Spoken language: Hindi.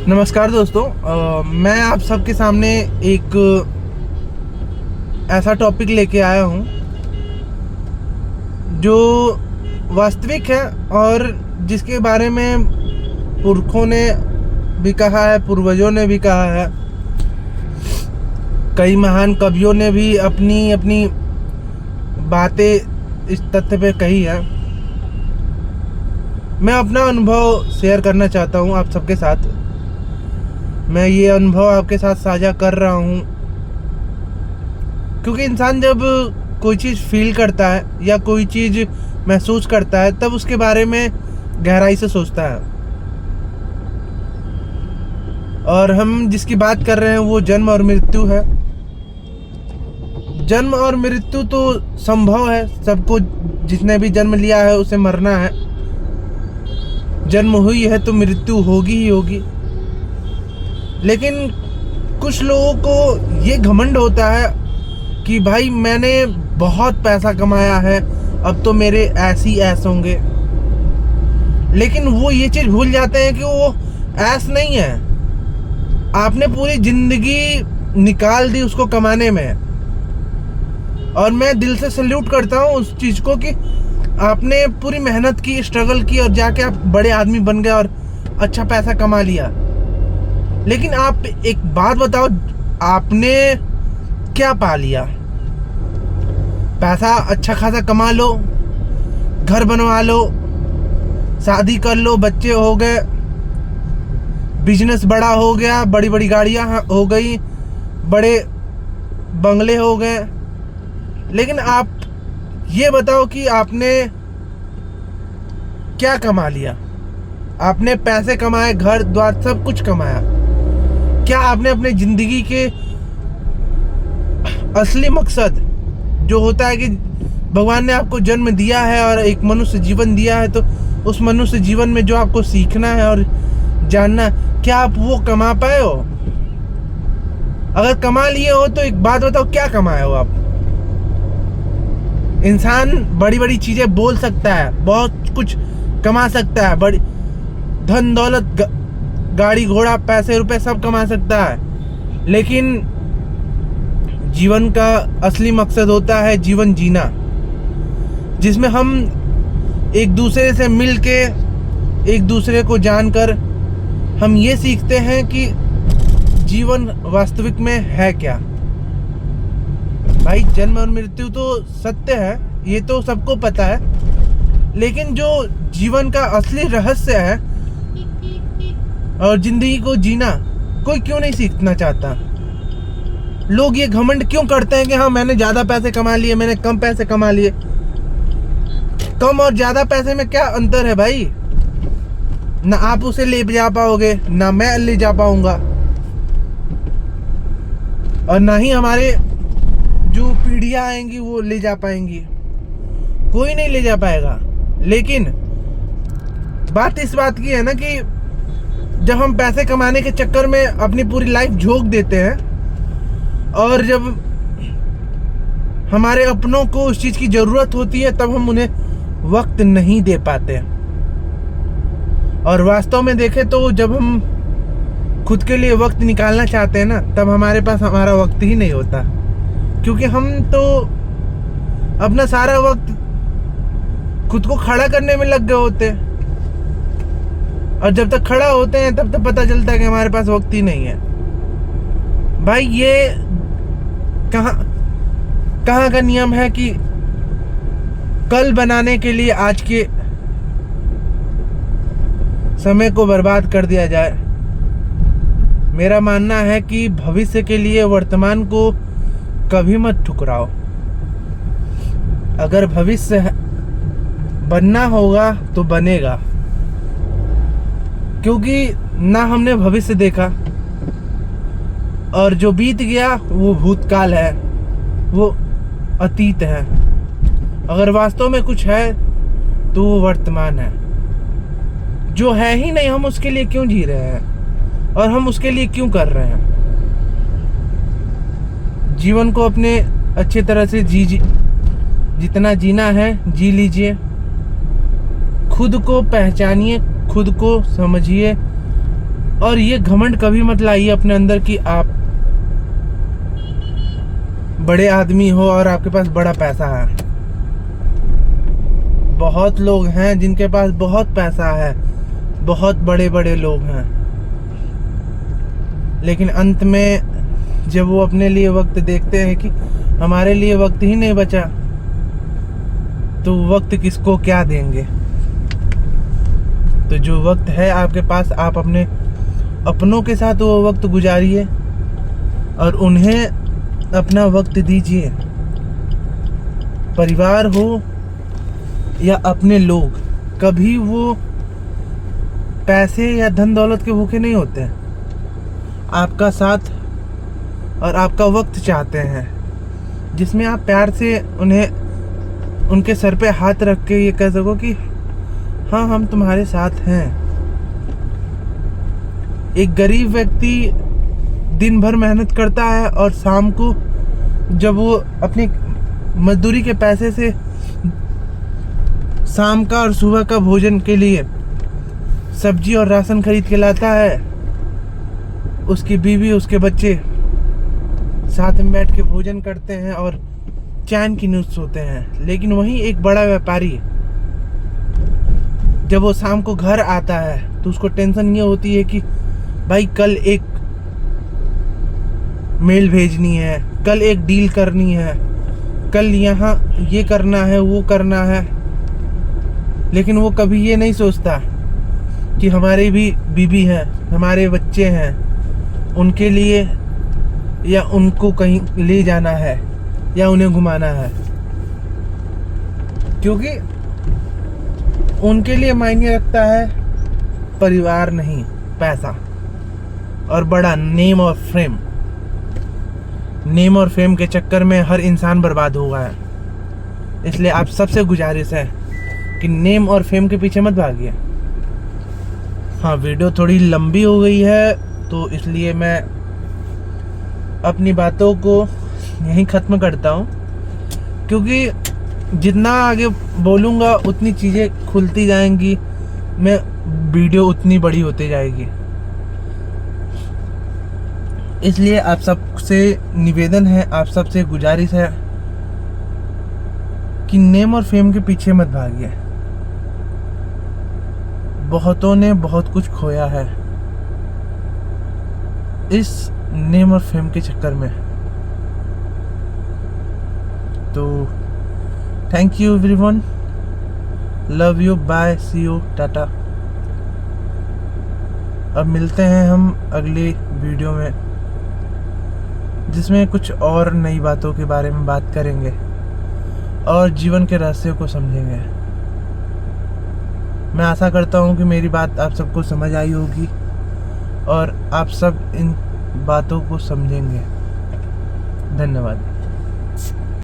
नमस्कार दोस्तों। मैं आप सबके सामने एक ऐसा टॉपिक लेके आया हूँ जो वास्तविक है और जिसके बारे में पुरखों ने भी कहा है, पूर्वजों ने भी कहा है, कई महान कवियों ने भी अपनी अपनी बातें इस तथ्य पे कही है। मैं अपना अनुभव शेयर करना चाहता हूँ आप सबके साथ। मैं ये अनुभव आपके साथ साझा कर रहा हूँ क्योंकि इंसान जब कोई चीज़ फील करता है या कोई चीज़ महसूस करता है तब उसके बारे में गहराई से सोचता है। और हम जिसकी बात कर रहे हैं वो जन्म और मृत्यु है। जन्म और मृत्यु तो संभव है, सबको, जिसने भी जन्म लिया है उसे मरना है। जन्म हुई है तो मृत्यु होगी ही होगी। लेकिन कुछ लोगों को ये घमंड होता है कि भाई मैंने बहुत पैसा कमाया है, अब तो मेरे ऐसी ऐस होंगे। लेकिन वो ये चीज़ भूल जाते हैं कि वो ऐस नहीं है। आपने पूरी जिंदगी निकाल दी उसको कमाने में, और मैं दिल से सल्यूट करता हूँ उस चीज़ को कि आपने पूरी मेहनत की, स्ट्रगल की और जाके आप बड़े आदमी बन गए और अच्छा पैसा कमा लिया। लेकिन आप एक बात बताओ, आपने क्या पा लिया? पैसा अच्छा खासा कमा लो, घर बनवा लो, शादी कर लो, बच्चे हो गए, बिजनेस बड़ा हो गया, बड़ी बड़ी गाड़ियां हो गई, बड़े बंगले हो गए। लेकिन आप ये बताओ कि आपने क्या कमा लिया? आपने पैसे कमाए, घर द्वार सब कुछ कमाया, क्या आपने अपने जिंदगी के असली मकसद जो होता है कि भगवान ने आपको जन्म दिया है और एक मनुष्य जीवन दिया है, तो उस मनुष्य जीवन में जो आपको सीखना है और जानना, क्या आप वो कमा पाए हो? अगर कमा लिए हो तो एक बात बताओ, क्या कमाए हो आप? इंसान बड़ी बड़ी चीजें बोल सकता है, बहुत कुछ कमा सकता है, बड़ी धन दौलत, गाड़ी घोड़ा, पैसे रुपए सब कमा सकता है। लेकिन जीवन का असली मकसद होता है जीवन जीना, जिसमें हम एक दूसरे से मिल के, एक दूसरे को जानकर हम ये सीखते हैं कि जीवन वास्तविक में है क्या। भाई जन्म और मृत्यु तो सत्य है, ये तो सबको पता है। लेकिन जो जीवन का असली रहस्य है और जिंदगी को जीना, कोई क्यों नहीं सीखना चाहता? लोग ये घमंड क्यों करते हैं कि हाँ मैंने ज़्यादा पैसे कमा लिए, मैंने कम पैसे कमा लिए। कम और ज़्यादा पैसे में क्या अंतर है भाई? ना आप उसे ले जा पाओगे, ना मैं ले जा पाऊंगा, और ना ही हमारे जो पीढ़ियाँ आएंगी वो ले जा पाएंगी। कोई नहीं ले जा पाएगा। लेकिन बात इस बात की है ना कि जब हम पैसे कमाने के चक्कर में अपनी पूरी लाइफ झोंक देते हैं और जब हमारे अपनों को उस चीज़ की ज़रूरत होती है तब हम उन्हें वक्त नहीं दे पाते। और वास्तव में देखें तो जब हम खुद के लिए वक्त निकालना चाहते हैं ना, तब हमारे पास हमारा वक्त ही नहीं होता, क्योंकि हम तो अपना सारा वक्त खुद को खड़ा करने में लग गए होते हैं। और जब तक खड़ा होते हैं तब तक पता चलता है कि हमारे पास वक्त ही नहीं है। भाई ये कहाँ का नियम है कि कल बनाने के लिए आज के समय को बर्बाद कर दिया जाए? मेरा मानना है कि भविष्य के लिए वर्तमान को कभी मत ठुकराओ। अगर भविष्य बनना होगा तो बनेगा, क्योंकि ना हमने भविष्य देखा, और जो बीत गया वो भूतकाल है, वो अतीत है। अगर वास्तव में कुछ है तो वो वर्तमान है। जो है ही नहीं, हम उसके लिए क्यों जी रहे हैं और हम उसके लिए क्यों कर रहे हैं? जीवन को अपने अच्छे तरह से जितना जीना है जी लीजिए। खुद को पहचानिए, खुद को समझिए और ये घमंड कभी मत लाइए अपने अंदर कि आप बड़े आदमी हो और आपके पास बड़ा पैसा है। बहुत लोग हैं जिनके पास बहुत पैसा है, बहुत बड़े बड़े लोग हैं, लेकिन अंत में जब वो अपने लिए वक्त देखते हैं कि हमारे लिए वक्त ही नहीं बचा, तो वक्त किसको क्या देंगे। तो जो वक्त है आपके पास, आप अपने अपनों के साथ वो वक्त गुजारिए और उन्हें अपना वक्त दीजिए। परिवार हो या अपने लोग, कभी वो पैसे या धन दौलत के भूखे नहीं होते हैं। आपका साथ और आपका वक्त चाहते हैं, जिसमें आप प्यार से उन्हें उनके सर पे हाथ रख के ये कह सको कि हाँ, हम तुम्हारे साथ हैं। एक गरीब व्यक्ति दिन भर मेहनत करता है और शाम को जब वो अपनी मजदूरी के पैसे से शाम का और सुबह का भोजन के लिए सब्जी और राशन खरीद के लाता है, उसकी बीवी उसके बच्चे साथ में बैठ के भोजन करते हैं और चैन की नींद सोते हैं। लेकिन वहीं एक बड़ा व्यापारी, जब वो शाम को घर आता है तो उसको टेंशन ये होती है कि भाई कल एक मेल भेजनी है, कल एक डील करनी है, कल यहाँ ये करना है, वो करना है। लेकिन वो कभी ये नहीं सोचता कि हमारी भी बीबी है, हमारे बच्चे हैं, उनके लिए या उनको कहीं ले जाना है या उन्हें घुमाना है, क्योंकि उनके लिए मायने रखता है परिवार नहीं पैसा और बड़ा नेम और फेम। नेम और फेम के चक्कर में हर इंसान बर्बाद हो गया है। इसलिए आप सबसे गुजारिश है कि नेम और फेम के पीछे मत भागिए। हाँ, वीडियो थोड़ी लंबी हो गई है तो इसलिए मैं अपनी बातों को यहीं ख़त्म करता हूँ, क्योंकि जितना आगे बोलूँगा उतनी चीज़ें खुलती जाएंगी, मैं वीडियो उतनी बड़ी होती जाएगी। इसलिए आप सबसे निवेदन है, आप सबसे गुजारिश है कि नेम और फेम के पीछे मत भागिए। बहुतों ने बहुत कुछ खोया है इस नेम और फेम के चक्कर में। तो thank you everyone, love you, bye, see you, टाटा। अब मिलते हैं हम अगली वीडियो में, जिसमें कुछ और नई बातों के बारे में बात करेंगे और जीवन के रहस्यों को समझेंगे। मैं आशा करता हूँ कि मेरी बात आप सबको समझ आई होगी और आप सब इन बातों को समझेंगे। धन्यवाद।